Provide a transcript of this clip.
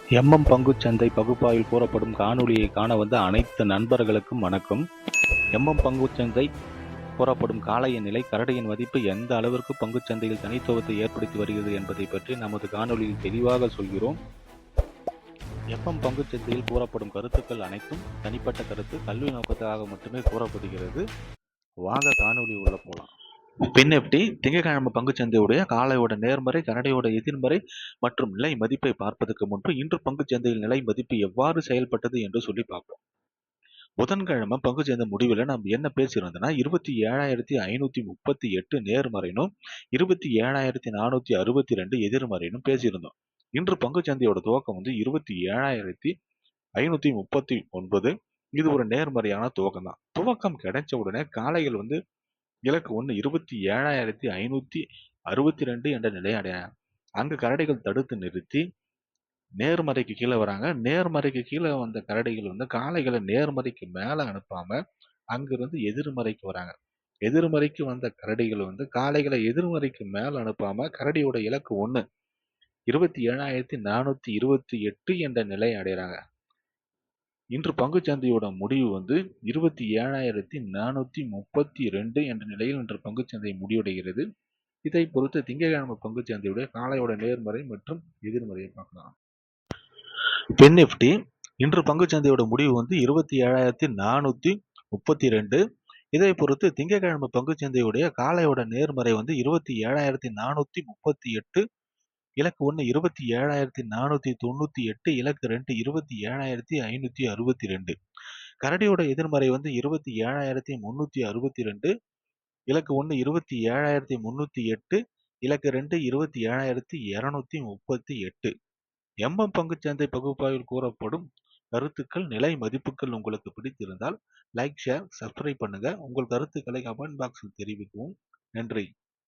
பங்குச்சந்தை பகுப்பாய்வில் கூறப்படும் காணொளியை காண வந்த அனைத்து நண்பர்களுக்கும் வணக்கம். பங்குச்சந்தை கூறப்படும் காளைய நிலை கரடியின் மதிப்பு எந்த அளவிற்கு பங்குச்சந்தையில் தனித்துவத்தை ஏற்படுத்தி வருகிறது என்பதை பற்றி நமது காணொளியில் தெளிவாக சொல்கிறோம். பங்குச்சந்தையில் கூறப்படும் கருத்துக்கள் அனைத்தும் தனிப்பட்ட கருத்து, கல்வி நோக்கத்துக்காக மட்டுமே கூறப்படுகிறது. வாங்க காணொளி உள்ள போலாம். பின்எஃப்டி திங்கட்கிழமை பங்குச்சந்தையுடைய காலையோட நேர்மறை, கரடியோட எதிர்மறை மற்றும் நிலை மதிப்பை பார்ப்பதற்கு முன்பு இன்று பங்குச்சந்தையில் நிலை மதிப்பு எவ்வாறு செயல்பட்டது என்று சொல்லி பார்ப்போம். புதன்கிழமை பங்குச்சந்தை முடிவில் நம்ம என்ன பேசியிருந்தோம்னா 27,538 நேர்மறைனும் 27,462 எதிர்மறைனும் பேசியிருந்தோம். இன்று பங்குச்சந்தையோட துவக்கம் 27,539. இது ஒரு நேர்மறையான துவக்கம் தான். துவக்கம் கிடைச்ச உடனே காளைகள் இலக்கு 1 27,562 என்ற நிலையை அடையாங்க. அங்கு கரடிகள் தடுத்து நிறுத்தி நேர்மறைக்கு கீழே வராங்க. நேர்மறைக்கு கீழே வந்த கரடிகள் காளைகளை நேர்மறைக்கு மேல அனுப்பாம அங்கிருந்து எதிர்மறைக்கு வராங்க. எதிர்மறைக்கு வந்த கரடிகள் காளைகளை எதிர்மறைக்கு மேல அனுப்பாம கரடியோட இலக்கு 1 27,428 என்ற நிலை அடைகிறாங்க. இன்று பங்குச்சந்தையோட முடிவு 27,432 என்ற நிலையில் இன்று பங்குச்சந்தை முடிவடைகிறது. இதை பொறுத்து திங்கட்கிழமை பங்குச்சந்தையுடைய காலையோட நேர்மறை மற்றும் எதிர்மறையை பார்க்கலாம். நிஃப்டி இன்று பங்குச்சந்தையோட முடிவு 27,432. இதை பொறுத்து திங்கட்கிழமை பங்குச்சந்தையுடைய காலையோட நேர்மறை 27,438. இலக்கு 1 27,498, இலக்கு 2 27,562. கரடியோட எதிர்மறை 27,362, இலக்கு 1 27,308, இலக்கு 2 27,238. பங்குச்சந்தை பகுப்பாய்வில் கூறப்படும் கருத்துக்கள், நிலை மதிப்புகள் உங்களுக்கு பிடித்திருந்தால் லைக், ஷேர், சப்ஸ்கிரைப் பண்ணுங்க. உங்கள் கருத்துக்களை கமெண்ட் பாக்ஸில் தெரிவிக்கவும். நன்றி.